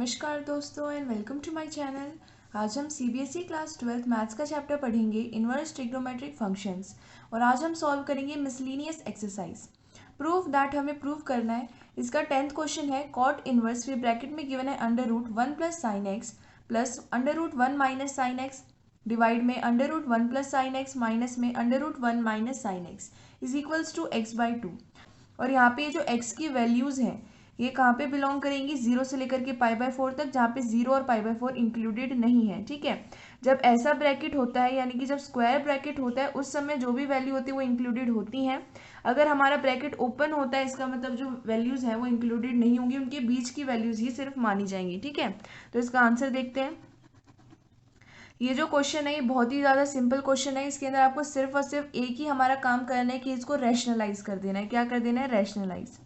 नमस्कार दोस्तों and welcome to my channel. आज हम सीबीएसई क्लास 12th मैथ्स का चैप्टर पढ़ेंगे इनवर्स ट्रिग्नोमेट्रिक फंक्शंस। और आज हम सॉल्व करेंगे मिसलिनियस एक्सरसाइज। प्रूफ दैट हमें प्रूव करना है। इसका 10th क्वेश्चन है कॉट इनवर्स, फिर ब्रैकेट में गिवन है under root 1 plus sine x plus under root 1 minus sine x divide में under root 1 plus sine x minus में under root 1 minus sine x is equals to x by 2। और यहाँ पे ये जो x की वैल्यूज़ हैं ये कहाँ पे बिलोंग करेंगी, 0 से लेकर के π/4 तक, जहाँ पे 0 और π/4 इंक्लूडेड नहीं है। ठीक है, जब ऐसा ब्रैकेट होता है यानी कि जब स्क्वायर ब्रैकेट होता है उस समय जो भी वैल्यू होती है वो इंक्लूडेड होती हैं। अगर हमारा ब्रैकेट ओपन होता है इसका मतलब जो वैल्यूज़ हैं वो इंक्लूडेड नहीं होंगी, उनके बीच की वैल्यूज़ ही सिर्फ मानी जाएंगी। ठीक है, तो इसका आंसर देखते हैं। ये जो क्वेश्चन है ये बहुत ही ज़्यादा सिंपल क्वेश्चन है। इसके अंदर आपको सिर्फ और सिर्फ एक ही हमारा काम करना है कि इसको रैशनलाइज कर देना है। क्या कर देना है? रैशनलाइज।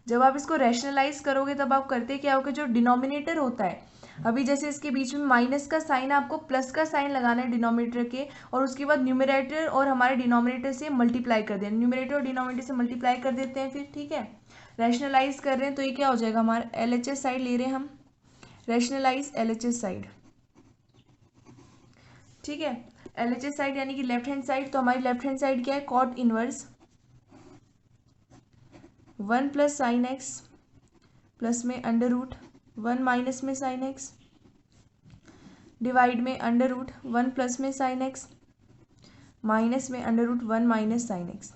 जब आप इसको रैशनलाइज करोगे तब आप करते क्या होगा, जो डिनोमिनेटर होता है, अभी जैसे इसके बीच में माइनस का साइन है, आपको प्लस का साइन लगाना है डिनोमिनेटर के, और उसके बाद न्यूमरेटर और हमारे डिनोमिनेटर से मल्टीप्लाई कर देना। न्यूमरेटर और डिनोमिनेटर से मल्टीप्लाई कर देते हैं फिर। ठीक है, रैशनलाइज कर रहे हैं तो ये क्या हो जाएगा, हमारा LHS साइड ले रहे हैं हम, रैशनलाइज LHS साइड। ठीक है, LHS साइड यानी कि लेफ्ट हैंड साइड, तो हमारी लेफ्ट हैंड साइड क्या है, cot inverse 1 plus sine x plus में अंडर रूट 1 माइनस में साइन एक्स डिवाइड में अंडर रूट 1 प्लस में साइन एक्स माइनस में under root 1 minus sine x.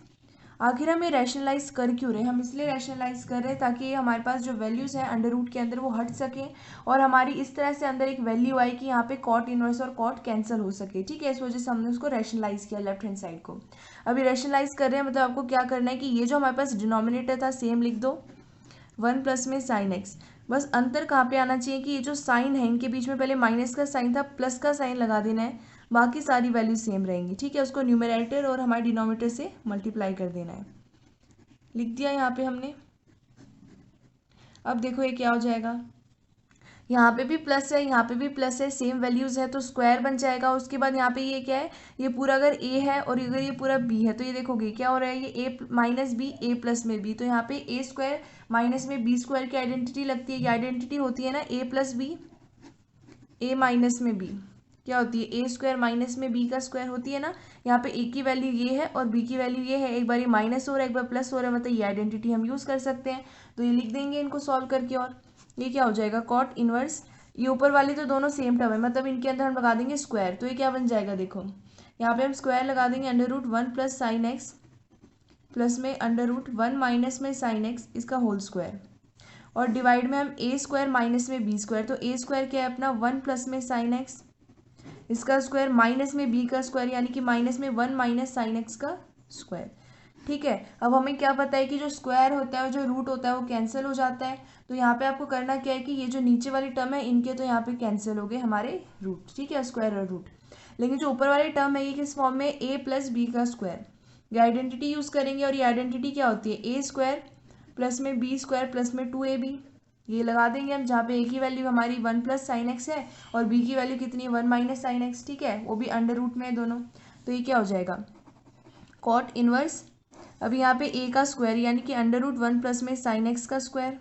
आखिर हम ये रैशनलाइज कर क्यों रहे हैं? हम इसलिए रैशनलाइज कर रहे हैं ताकि हमारे पास जो वैल्यूज़ हैं अंडर रूट के अंदर वो हट सकें और हमारी इस तरह से अंदर एक वैल्यू आए कि यहाँ पे कॉट इनवर्स और कॉट कैंसिल हो सके। ठीक है, इस वजह से हमने उसको रैशनलाइज किया लेफ्ट हैंड साइड को। अभी रैशनलाइज कर रहे हैं मतलब आपको क्या करना है कि ये जो हमारे पास डिनोमिनेटर था सेम लिख दो, 1 प्लस में साइन एक्स। बस अंतर कहाँ पे आना चाहिए कि ये जो साइन है इनके बीच में पहले माइनस का साइन था, प्लस का साइन लगा देना है, बाकी सारी वैल्यू सेम रहेंगी। ठीक है, उसको न्यूमरेटर और हमारे डिनोमिनेटर से मल्टीप्लाई कर देना है। लिख दिया यहाँ पे हमने। अब देखो ये क्या हो जाएगा, यहाँ पे भी प्लस है यहाँ पे भी प्लस है, सेम वैल्यूज़ है तो स्क्वायर बन जाएगा। उसके बाद यहाँ पे ये क्या है, ये पूरा अगर a है और अगर ये पूरा b है तो ये देखोगे क्या हो रहा है, ये a minus b a plus में b, तो यहाँ पे a स्क्वायर माइनस में b स्क्वायर की आइडेंटिटी लगती है। ये आइडेंटिटी होती है ना a plus b a minus में b, क्या होती है, a स्क्वायर माइनस में b का स्क्वायर होती है ना। यहाँ पे a की वैल्यू ये है और b की वैल्यू ये है, एक बार ये माइनस हो रहा है एक बार प्लस हो रहा है, मतलब ये आइडेंटिटी हम यूज़ कर सकते हैं। तो ये लिख देंगे इनको सॉल्व करके, और ये क्या हो जाएगा, कॉट इनवर्स, ये ऊपर वाली तो दोनों सेम टर्म है मतलब इनके अंदर हम लगा देंगे स्क्वायर, तो ये क्या बन जाएगा, देखो यहाँ पे हम स्क्वायर लगा देंगे under root 1 plus sine x plus में अंडर रूट 1 माइनस में साइन एक्स इसका होल स्क्वायर, और डिवाइड में हम a स्क्वायर माइनस में b स्क्वायर, तो a स्क्वायर क्या है अपना 1 प्लस में साइन एक्स इसका स्क्वायर माइनस में b का स्क्वायर यानी कि माइनस में 1 माइनस साइन एक्स का स्क्वायर। ठीक है, अब हमें क्या पता है कि जो स्क्वायर होता है और जो रूट होता है वो कैंसिल हो जाता है। तो यहाँ पे आपको करना क्या है कि ये जो नीचे वाली टर्म है इनके तो यहाँ पे कैंसिल हो गए हमारे रूट। ठीक है, स्क्वायर और रूट, लेकिन जो ऊपर वाली टर्म है ये किस फॉर्म में, a प्लस बी का स्क्वायर, ये आइडेंटिटी यूज़ करेंगे। और ये आइडेंटिटी क्या होती है, a स्क्वायर प्लस में b स्क्वायर प्लस में 2ab, ये लगा देंगे हम, जहाँ पे a की वैल्यू हमारी 1 प्लस साइन एक्स है और b की वैल्यू कितनी है 1 माइनस साइन एक्स। ठीक है, वो भी अंडर रूट में है दोनों, तो ये क्या हो जाएगा, कॉट इनवर्स। अब यहाँ पे a का स्क्वायर यानी कि अंडर रूट 1 प्लस में साइन एक्स का स्क्वायर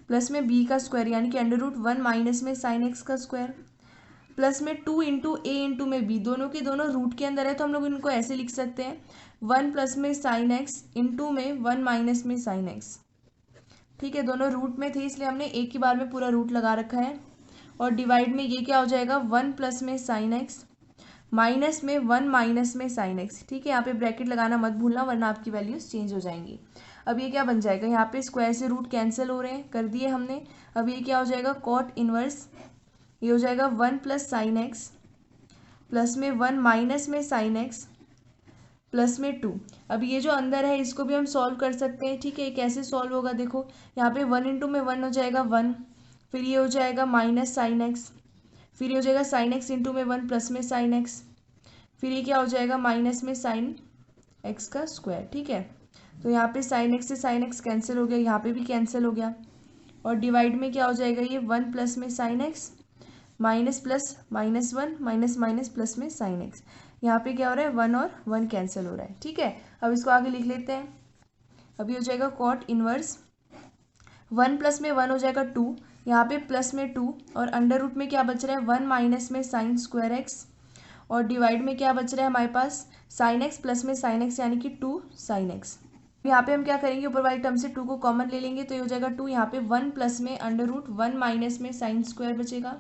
प्लस में b का स्क्वायर यानी कि अंडर रूट 1 माइनस में साइन एक्स का स्क्वायर प्लस में 2 इंटू a इंटू में b, दोनों के दोनों रूट के अंदर है तो हम लोग इनको ऐसे लिख सकते हैं 1 प्लस में साइन एक्स इंटू में 1 माइनस में साइन एक्स। ठीक है, दोनों रूट में थे इसलिए हमने एक ही बार में पूरा रूट लगा रखा है, और डिवाइड में ये क्या हो जाएगा 1 प्लस में साइन एक्स माइनस में 1 माइनस में साइन एक्स। ठीक है, यहाँ पे ब्रैकेट लगाना मत भूलना वरना आपकी वैल्यूज चेंज हो जाएंगी। अब ये क्या बन जाएगा, यहाँ पे स्क्वायर से रूट कैंसिल हो रहे हैं, कर दिए हमने। अब ये क्या हो जाएगा, कॉट इनवर्स, ये हो जाएगा 1 प्लस साइन एक्स प्लस में 1 माइनस में साइन एक्स प्लस में 2। अब ये जो अंदर है इसको भी हम सॉल्व कर सकते हैं। ठीक है, कैसे सॉल्व होगा, देखो यहाँ पे 1 इंटू में 1 हो जाएगा 1, फिर ये हो जाएगा माइनस साइन एक्स, फिर ये हो जाएगा साइन एक्स इंटू में 1 प्लस में साइन एक्स, फिर ये क्या हो जाएगा माइनस में साइन एक्स का स्क्वायर। ठीक है, तो यहाँ पे साइन एक्स से साइन एक्स कैंसिल हो गया, यहाँ पे भी कैंसिल हो गया, और डिवाइड में क्या हो जाएगा ये 1 प्लस में sine x minus plus minus 1 minus minus plus में साइन एक्स, यहाँ पे क्या हो रहा है 1 और 1 कैंसिल हो रहा है। ठीक है, अब इसको आगे लिख लेते हैं, अब ये हो जाएगा कॉट इनवर्स, 1 प्लस में 1 हो जाएगा 2, यहाँ पे प्लस में 2 और अंडर रूट में क्या बच रहा है 1 माइनस में साइन स्क्वायर एक्स और डिवाइड में क्या बच रहा है हमारे पास साइन एक्स प्लस में साइन एक्स यानी कि 2 साइन एक्स। यहाँ पे हम क्या करेंगे ऊपर वाली टर्म से 2 को कॉमन ले लेंगे तो ये हो जाएगा 2, यहाँ पे 1 प्लस में अंडर रूट 1 माइनस में साइन स्क्वायर बचेगा।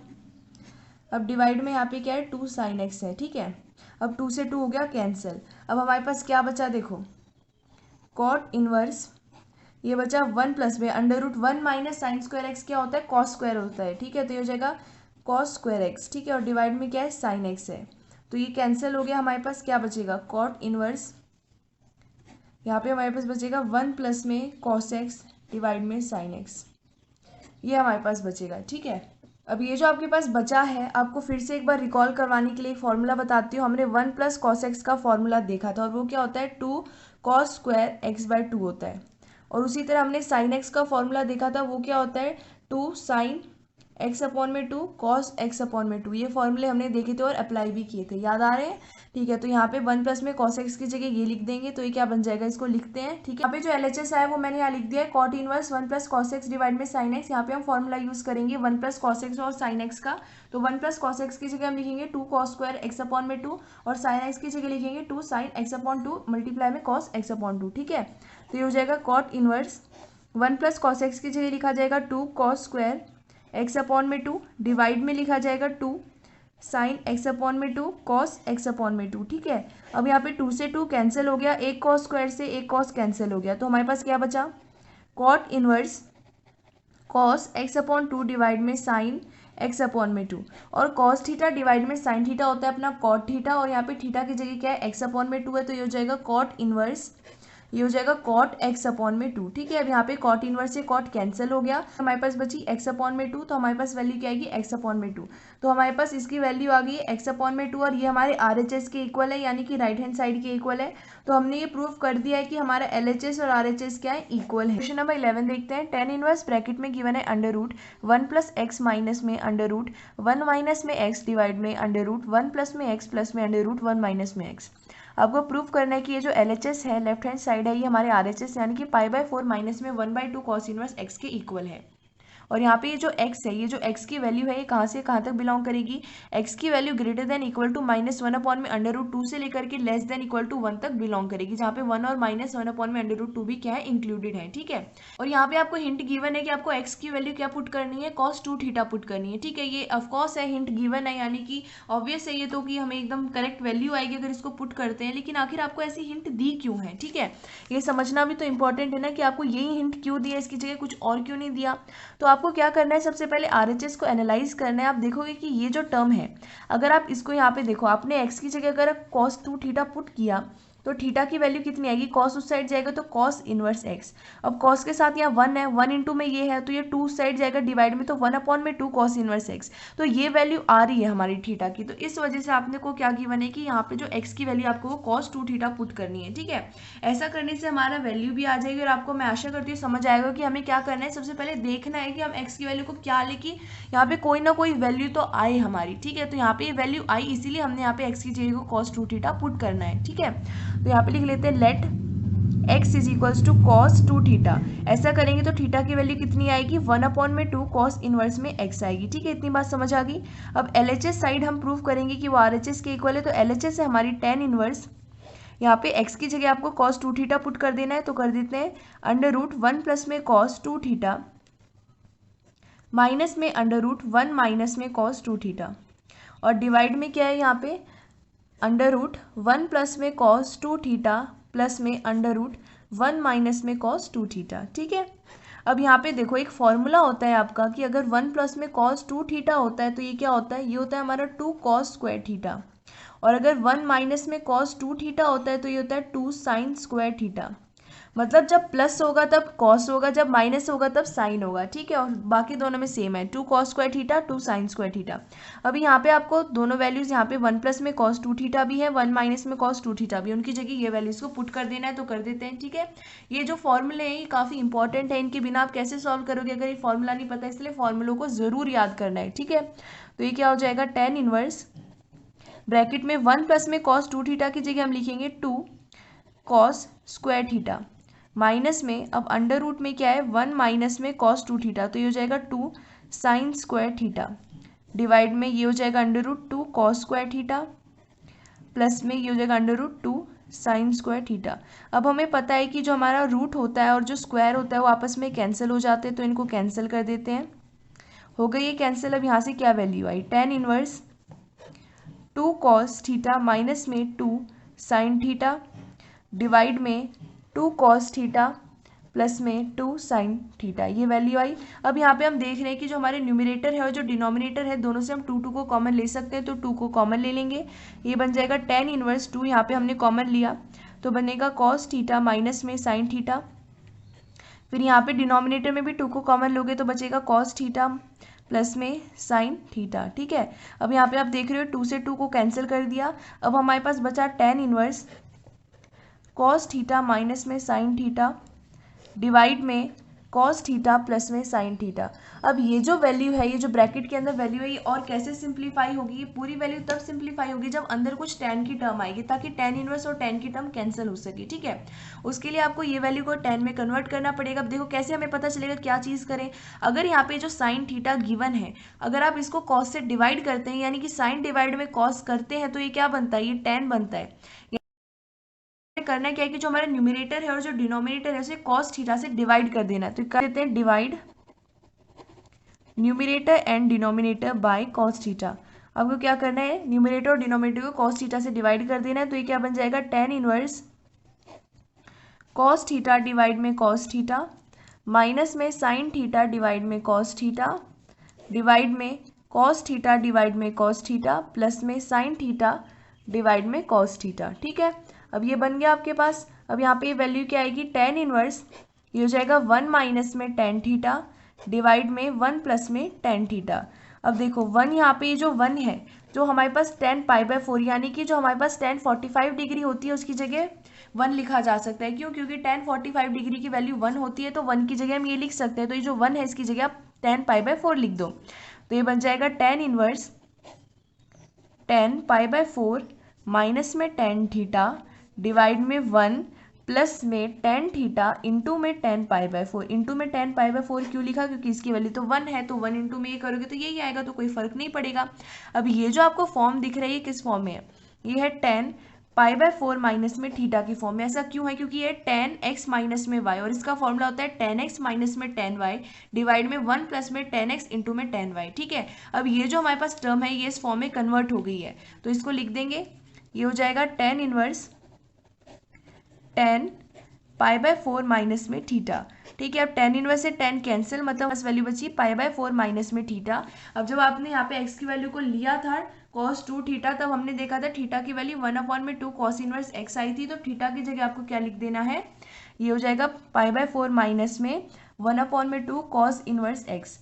अब डिवाइड में यहाँ पे क्या है 2 साइन एक्स है, ठीक है। अब 2 से 2 हो गया कैंसिल। अब हमारे पास क्या बचा देखो कॉट इनवर्स, ये बचा 1 प्लस में under root 1 minus sine square x क्या होता है कॉस स्क्वायर होता है, ठीक है। तो ये हो जाएगा कॉस स्क्वायर एक्स, ठीक है। और डिवाइड में क्या है साइन एक्स है, तो ये कैंसिल हो गया। हमारे पास क्या बचेगा कॉट इनवर्स, यहाँ पे हमारे पास बचेगा 1 प्लस में कॉस एक्स डिवाइड में साइन एक्स, ये हमारे पास बचेगा, ठीक है। अब ये जो आपके पास बचा है आपको फिर से एक बार रिकॉल करवाने के लिए एक फॉर्मूला बताती हूँ। हमने 1 प्लस कॉस एक्स का फॉर्मूला देखा था और वो क्या होता है 2 कॉस स्क्वायर एक्स बाय 2 होता है। और उसी तरह हमने साइन एक्स का फॉर्मूला देखा था वो क्या होता है 2 साइन एक्स अपॉन में 2 कॉस एक्स अपॉन में 2। ये फॉर्मूले हमने देखे थे और अप्लाई भी किए थे, याद आ रहे हैं, ठीक है। तो यहाँ पे 1 प्लस में कॉस एक्स की जगह ये लिख देंगे तो ये क्या बन जाएगा, इसको लिखते हैं, ठीक है। यहाँ पे जो LHS आया वो मैंने यहाँ लिख दिया है cot inverse 1 plus cos x divide में साइन एक्स। यहाँ पे हम फॉर्मूला यूज करेंगे 1 प्लस कॉस एक्स और साइन एक्स का। तो 1 प्लस कॉस एक्स की जगह हम लिखेंगे 2 कॉस स्क्वायर एक्स अपॉन में 2 और साइन एक्स की जगह लिखेंगे 2 साइन एक्स अपॉन 2 मल्टीप्लाई में कॉस एक्स अपॉन 2, ठीक है। तो ये हो जाएगा cot inverse 1 plus cos x की जगह लिखा जाएगा 2 कॉस स्क्वायर एक्स अपॉन में 2 डिवाइड में लिखा जाएगा 2 साइन एक्स अपॉन में 2 कॉस एक्स अपॉन में 2, ठीक है। अब यहाँ पे 2 से 2 कैंसिल हो गया, एक कॉस स्क्वायर से एक कॉस कैंसिल हो गया, तो हमारे पास क्या बचा cot inverse cos x upon 2 divide में साइन एक्स अपॉन में 2 और कॉस थीटा डिवाइड में साइन थीटा होता है अपना कॉट थीटा और यहाँ पे थीटा की जगह क्या है एक्स अपॉन में 2 है, तो ये हो जाएगा कॉट इनवर्स, ये हो जाएगा कॉट एक्स अपॉन में 2, ठीक है। अब यहाँ पे कॉट इनवर्स से कॉट कैंसिल हो गया, हमारे पास बची एक्स अपॉन में 2, तो हमारे पास वैल्यू क्या आएगी एक्स अपॉन में 2। तो हमारे पास इसकी वैल्यू आ गई एक्स अपॉन में 2 और ये हमारे RHS के इक्वल है यानी कि राइट हैंड साइड के इक्वल है। तो हमने ये प्रूव कर दिया है कि हमारा LHS और RHS क्या है इक्वल है। क्वेश्चन नंबर 11 देखते हैं। टेन इनवर्स ब्रैकेट में गिवन है under root 1 plus x minus में अंडर रूट 1 माइनस में एक्स डिवाइड में अंडर रूट 1 प्लस में एक्स प्लस में अंडर रूट 1 माइनस में एक्स। आपको प्रूफ करना है कि ये जो LHS है लेफ्ट हैंड साइड है ये हमारे RHS यानी कि π/4 माइनस में 1/2 कॉस इनवर्स x के इक्वल है। और यहाँ पे ये जो x है, ये जो x की वैल्यू है ये कहाँ से कहाँ तक बिलोंग करेगी, x की value greater than equal to -1 upon में अंडर रूट 2 से लेकर के लेस देन इक्वल टू 1 तक बिलोंग करेगी, जहाँ पे 1 और -1 अपॉन में अंडर रूट 2 भी क्या है इंक्लूडेड है, ठीक है। और यहाँ पे आपको हिंट गिवन है कि आपको x की वैल्यू क्या पुट करनी है cos 2 थीटा पुट करनी है, ठीक है। ये ऑफकोर्स है हिंट गिवन है यानी कि ऑब्वियस है ये तो कि हमें एकदम करेक्ट वैल्यू आएगी अगर इसको पुट करते हैं, लेकिन आखिर आपको ऐसी हिंट दी क्यों है, ठीक है। ये समझना भी तो इंपॉर्टेंट है ना कि आपको यही हिंट क्यों दिया, इसकी जगह कुछ और क्यों नहीं दिया। तो आपको क्या करना है, सबसे पहले RHS को एनालाइज करना है। आप देखोगे कि ये जो टर्म है अगर आप इसको यहाँ पे देखो आपने x की जगह अगर cos 2 थीटा पुट किया तो थीटा की वैल्यू कितनी आएगी, cos उस साइड जाएगा तो cos इनवर्स x। अब cos के साथ यहाँ 1 है, 1 इंटू में ये है तो ये 2 उस साइड जाएगा डिवाइड में तो 1 अपॉन में 2 cos इनवर्स x। तो ये वैल्यू आ रही है हमारी थीटा की, तो इस वजह से आपने को क्या गिवन है कि यहाँ पे जो x की वैल्यू आपको वो cos 2 थीटा पुट करनी है, ठीक है। ऐसा करने से हमारा वैल्यू भी आ जाएगी और आपको मैं आशा करती हूँ समझ आएगा कि हमें क्या करना है। सबसे पहले देखना है कि हम x की वैल्यू को क्या ले कि यहाँ पे कोई ना कोई वैल्यू तो आए हमारी, ठीक है। तो यहाँ पे वैल्यू आई इसीलिए हमने यहाँ पे x की जगह को cos 2 थीटा पुट करना है, ठीक है। तो यहाँ पे लिख लेते हैं let x is equals to cos 2 theta. ऐसा करेंगे तो थीटा की वैल्यू कितनी आएगी 1 अपॉन में 2 cos इनवर्स में x आएगी, ठीक है। इतनी बात समझ आ गई। अब LHS साइड हम प्रूव करेंगे कि वो RHS के इक्वल है, तो LHS है हमारी tan इनवर्स, यहाँ पे x की जगह आपको cos 2 थीटा पुट कर देना है, तो कर देते हैं अंडर रूट 1 प्लस में cos 2 थीटा माइनस में अंडर रूट 1 माइनस में cos 2 थीटा और डिवाइड में क्या है यहाँ पे अंडर रूट 1 प्लस में cos 2 थीटा प्लस में अंडर रूट 1 माइनस में cos 2 थीटा, ठीक है। अब यहाँ पे देखो एक फॉर्मूला होता है आपका कि अगर 1 प्लस में cos 2 थीटा होता है तो ये क्या होता है, ये होता है हमारा 2 cos स्क्वायर थीटा। और अगर 1 माइनस में cos 2 थीटा होता है तो ये होता है 2 साइन स्क्वायर थीटा। मतलब जब प्लस होगा तब कॉस होगा, जब माइनस होगा तब साइन होगा, ठीक है। और बाकी दोनों में सेम है 2 cos square theta 2 sine square theta. अभी यहाँ पे आपको दोनों वैल्यूज यहाँ पे 1 प्लस में cos 2 थीटा भी है 1 माइनस में cos 2 थीटा भी, उनकी जगह ये वैल्यूज को पुट कर देना है, तो कर देते हैं, ठीक है। ये जो फॉर्मूले हैं ये काफ़ी इंपॉर्टेंट है, इनके बिना आप कैसे सॉल्व करोगे अगर ये फॉर्मूला नहीं पता, इसलिए फॉर्मूलों को ज़रूर याद करना है, ठीक है। तो ये क्या हो जाएगा tan इनवर्स ब्रैकेट में 1 प्लस में cos 2 थीटा की जगह हम लिखेंगे 2 cos स्क्वायर थीटा माइनस में अब अंडर रूट में क्या है 1 माइनस में कॉस 2 थीटा, तो ये हो जाएगा 2 साइन स्क्वायर थीटा, डिवाइड में ये हो जाएगा under root 2 cos square theta, plus में ये हो जाएगा under root 2 sine square theta. अब हमें पता है कि जो हमारा रूट होता है और जो स्क्वायर होता है वो आपस में कैंसिल हो जाते हैं, तो इनको कैंसिल कर देते हैं। हो गई ये कैंसिल। अब यहाँ से क्या वैल्यू आई, tan inverse 2 cos theta minus में 2 साइन थीटा, डिवाइड में 2 कॉस थीटा प्लस में 2 साइन थीटा, ये वैल्यू आई। अब यहाँ पे हम देख रहे हैं कि जो हमारे न्यूमरेटर है और जो डिनोमिनेटर है दोनों से हम 2 को कॉमन ले सकते हैं, तो 2 को कॉमन ले लेंगे। ये बन जाएगा टेन इनवर्स 2, यहाँ पे हमने कॉमन लिया तो बनेगा कॉस थीटा माइनस में साइन थीटा। फिर यहाँ पे डिनोमिनेटर में भी 2 को कॉमन लोगे तो बचेगा कॉस थीटा प्लस में साइन थीटा। ठीक है, अब यहाँ पे आप देख रहे हो 2 से 2 को कैंसिल कर दिया। अब हमारे पास बचा tan inverse cos theta minus में साइन थीटा, डिवाइड में कॉस थीटा प्लस में साइन थीटा। अब ये जो वैल्यू है, ये जो ब्रैकेट के अंदर वैल्यू है, ये और कैसे सिंप्लीफाई होगी, ये पूरी वैल्यू तब सिंप्लीफाई होगी जब अंदर कुछ टेन की टर्म आएगी, ताकि टेन इनवर्स और टेन की टर्म कैंसिल हो सके। ठीक है, उसके लिए आपको ये वैल्यू को टेन में कन्वर्ट करना पड़ेगा। अब देखो कैसे हमें पता चलेगा क्या चीज़ करें। अगर यहाँ पे जो साइन थीटा गिवन है, अगर आप इसको कॉस से डिवाइड करते हैं, यानी कि साइन डिवाइड में कॉस करते हैं, तो ये क्या बनता है, ये टेन बनता है। करना क्या है कि जो हमारा न्यूमरेटर है और जो डिनोमिनेटर है उसे कॉस थीटा से डिवाइड कर देना है, तो कर देते हैं divide numerator and denominator by cos theta. आपको क्या करना है, न्यूमरेटर और डिनोमिनेटर को कॉस थीटा से डिवाइड कर देना है, तो ये क्या बन जाएगा tan inverse cos theta divide में कॉस थीटा माइनस में साइन थीटा डिवाइड में कॉस थीटा, डिवाइड में कॉस थीटा डिवाइड में कॉस थीटा प्लस में साइन थीटा डिवाइड में कॉस थीटा। ठीक है, अब ये बन गया आपके पास। अब यहाँ पे वैल्यू क्या आएगी, टेन इनवर्स ये हो जाएगा 1 माइनस में टेन थीटा डिवाइड में 1 प्लस में टेन थीटा। अब देखो 1 यहाँ पे जो 1 है, जो हमारे पास टेन पाई बाय 4, यानी कि जो हमारे पास टेन 45 डिग्री होती है उसकी जगह 1 लिखा जा सकता है। क्यों, क्योंकि टेन 45 डिग्री की वैल्यू 1 होती है, तो 1 की जगह हम ये लिख सकते हैं। तो ये जो 1 है इसकी जगह आप टेन पाई बाय 4 लिख दो, तो ये बन जाएगा tan inverse tan pi by 4 minus में टेन थीटा डिवाइड में 1 प्लस में टेन थीटा इंटू में टेन पाई बाय 4। इंटू में टेन पाई बाय 4 क्यों लिखा, क्योंकि इसकी वैल्यू तो 1 है, तो 1 इंटू में ये करोगे तो यही आएगा, तो कोई फर्क नहीं पड़ेगा। अब ये जो आपको फॉर्म दिख रही है किस फॉर्म में है, ये है टेन पाई बाय 4 माइनस में थीटा की फॉर्म में। ऐसा क्यों है, क्योंकि ये टेन एक्स माइनस में वाई, और इसका फॉर्मूला होता है टेन एक्स माइनस में टेन वाई डिवाइड में 1 प्लस में टेन एक्स इंटू में टेन वाई। ठीक है, अब ये जो हमारे पास टर्म है ये इस फॉर्म में कन्वर्ट हो गई है, तो इसको लिख देंगे। ये हो जाएगा tan inverse tan pi by 4 minus में थीटा। ठीक है, अब टेन इनवर्स से टेन कैंसिल, मतलब बस वैल्यू बची पाई बाय 4 माइनस में थीटा। अब जब आपने यहाँ पे एक्स की वैल्यू को लिया था कॉस 2 थीटा, तब हमने देखा था थीटा की वैल्यू 1/2 कॉस इनवर्स एक्स आई थी, तो थीटा की जगह आपको क्या लिख देना है, ये हो जाएगा पाई बाय 4 माइनस में 1/2 कॉस इनवर्स एक्स।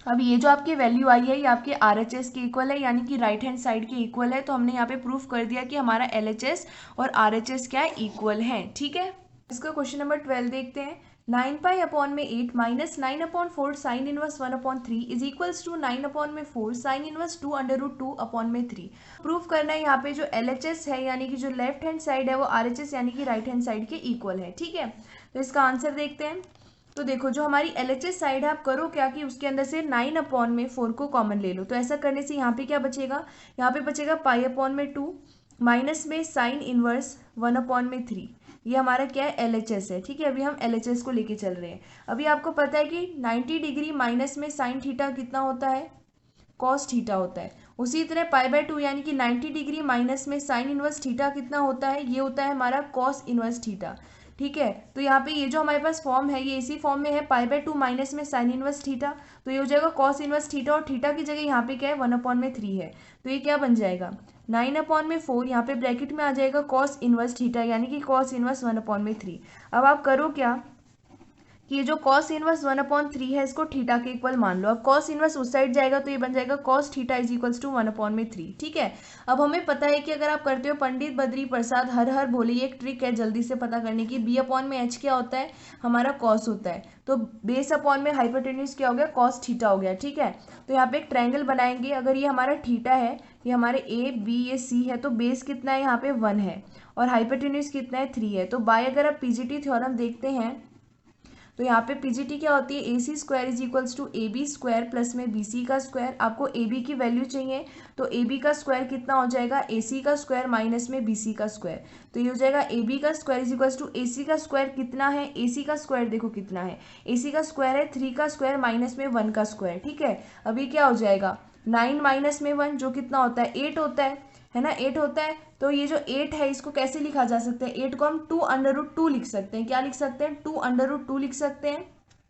अब ये जो आपकी वैल्यू आई है ये आपके RHS के इक्वल है, यानी कि राइट हैंड साइड के इक्वल है। तो हमने यहाँ पे प्रूफ कर दिया कि हमारा LHS और RHS क्या है, इक्वल है। ठीक है, इसका क्वेश्चन नंबर 12 देखते हैं। 9π/8 minus 9/4 sine inverse 1/3 is equals to 9/4 sine inverse 2√2/3। Proof करना है यहाँ पे जो LHS है, यानी कि जो लेफ्ट हैंड साइड है वो RHS यानी कि राइट हैंड साइड के इक्वल है। ठीक है, तो इसका आंसर देखते हैं। तो देखो जो हमारी LHS साइड है, आप करो क्या कि उसके अंदर से 9/4 को कॉमन ले लो। तो ऐसा करने से यहाँ पे क्या बचेगा, यहाँ पे बचेगा π/2 माइनस में साइन इनवर्स 1/3। ये हमारा क्या है, LHS है। ठीक है, अभी हम LHS को लेके चल रहे हैं। अभी आपको पता है कि 90 डिग्री माइनस में साइन थीटा कितना होता है, कॉस थीटा होता है। उसी तरह π/2 यानी कि 90 डिग्री माइनस में साइन इनवर्स थीटा कितना होता है, ये होता है हमारा कॉस इनवर्स थीटा। ठीक है, तो यहाँ पे ये जो हमारे पास फॉर्म है ये इसी फॉर्म में है, π/2 माइनस में साइन इनवर्स थीटा, तो ये हो जाएगा कॉस इनवर्स थीटा, और थीटा की जगह यहाँ पे क्या है 1/3 है, तो ये क्या बन जाएगा 9/4, यहाँ पे ब्रैकेट में आ जाएगा कॉस इनवर्स थीटा, यानी कि कॉस इनवर्स 1/3। अब आप करो क्या कि ये जो कॉस इनवर्स 1/3 है इसको थीटा के इक्वल मान लो। अब कॉस इनवर्स उस साइड जाएगा तो ये बन जाएगा cos theta is equals to 1/3। ठीक है, अब हमें पता है कि अगर आप करते हो पंडित बद्री प्रसाद हर हर भोले, ये एक ट्रिक है जल्दी से पता करने की। b/h क्या होता है, हमारा कॉस होता है, तो बेस अपॉन में हाइपोटेन्यूज क्या हो गया, कॉस थीटा हो गया। ठीक है, तो यहाँ पे एक ट्रायंगल बनाएंगे। अगर ये हमारा थीटा है, ये हमारे ए बी ये सी है, तो बेस कितना है यहाँ पे 1 है और हाइपोटेन्यूज कितना है 3 है। तो बाय अगर आप पीजीटी थ्योरम देखते हैं तो यहाँ पे पीजीटी क्या होती है, a c square is equals to a b square plus में बी सी का स्क्वायर। आपको ए बी की वैल्यू चाहिए तो ए बी का स्क्वायर कितना हो जाएगा, ए सी का स्क्वायर माइनस में बी सी का स्क्वायर। तो ये हो जाएगा ए बी का स्क्वायर इज इक्वल्स टू ए सी का स्क्वायर कितना है, ए सी का स्क्वायर देखो कितना है, ए सी का स्क्वायर है 3 का स्क्वायर माइनस में 1 का स्क्वायर। ठीक है, अभी क्या हो जाएगा 9 माइनस में 1 जो कितना होता है 8 होता है ना, 8 होता है। तो ये जो 8 है इसको कैसे लिखा जा सकता है, 8 को हम 2√2 लिख सकते हैं। क्या लिख सकते हैं, 2√2 लिख सकते हैं।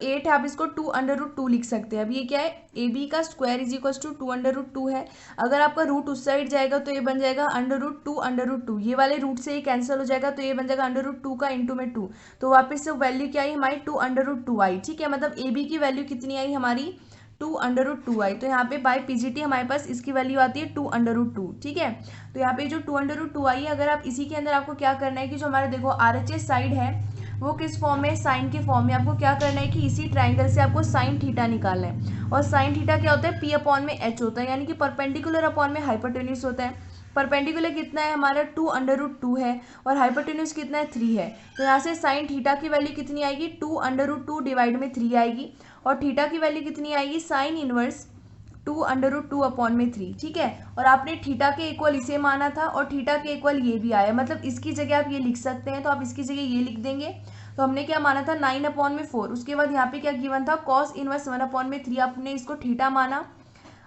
8 है, आप इसको 2√2 लिख सकते हैं। अब ये क्या है, ए बी का स्क्वायर इज इक्वल टू 2√2 है। अगर आपका रूट उस साइड जाएगा तो ये बन जाएगा √2√2, ये वाले रूट से ये कैंसिल हो जाएगा तो ये बन जाएगा √2 का इंटू में 2। तो वापस से वैल्यू क्या आई हमारी 2√2 आई। ठीक है, मतलब ए बी की वैल्यू कितनी आई हमारी 2√2 आई। तो यहाँ पे बाय पीजीटी हमारे पास इसकी वैल्यू आती है 2√2। ठीक है, तो यहाँ पे जो 2√2 आई है, अगर आप इसी के अंदर आपको क्या करना है कि जो हमारे देखो आरएचएस साइड है वो किस फॉर्म में, साइन के फॉर्म में। आपको क्या करना है कि इसी ट्राइंगल से आपको साइन थीटा निकालना है। और साइन थीटा क्या होता है, पी अपॉन में एच होता है, यानी कि परपेंडिकुलर अपॉन में हाइपोटेन्यूज होता है। परपेंडिकुलर कितना है हमारा 2√2 है और हाइपोटेन्यूज कितना है 3 है। तो यहाँ से साइन थीटा की वैल्यू कितनी आएगी, 2√2 डिवाइड में 3 आएगी। और थीटा की वैल्यू कितनी आएगी, साइन इनवर्स 2√2 अपॉन में 3। ठीक है, और आपने थीटा के इक्वल इसे माना था और थीटा के इक्वल ये भी आया, मतलब इसकी जगह आप ये लिख सकते हैं। तो आप इसकी जगह ये लिख देंगे। तो हमने क्या माना था 9 अपॉन में 4, उसके बाद यहाँ पे क्या गिवन था कॉस इनवर्स 1 अपॉन में 3, आपने इसको थीटा माना।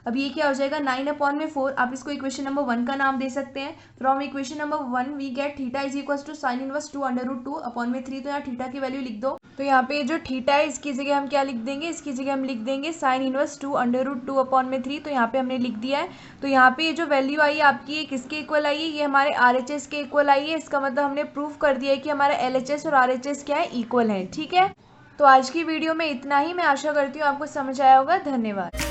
अब ये क्या हो जाएगा 9 अपॉन में 4, आप इसको इक्वेशन नंबर 1 का नाम दे सकते हैं। From equation number 1 we get theta is equal to sine inverse 2√2 upon में 3। तो यहाँ थीटा की वैल्यू लिख दो। तो यहाँ पे जो थीटा है इसकी जगह हम क्या लिख देंगे, इसकी जगह हम लिख देंगे साइन इनवर्स 2√2 अपॉन में 3। तो यहाँ पे हमने लिख दिया है। तो यहाँ पे ये जो वैल्यू आई है आपकी ये किसके इक्वल आई है, ये हमारे आरएचएस के इक्वल आई है। इसका मतलब हमने प्रूव कर दिया है कि हमारा एलएचएस और आरएचएस क्या है, इक्वल है। ठीक है, तो आज की वीडियो में इतना ही। मैं आशा करती हूँ आपको समझ आया होगा। धन्यवाद।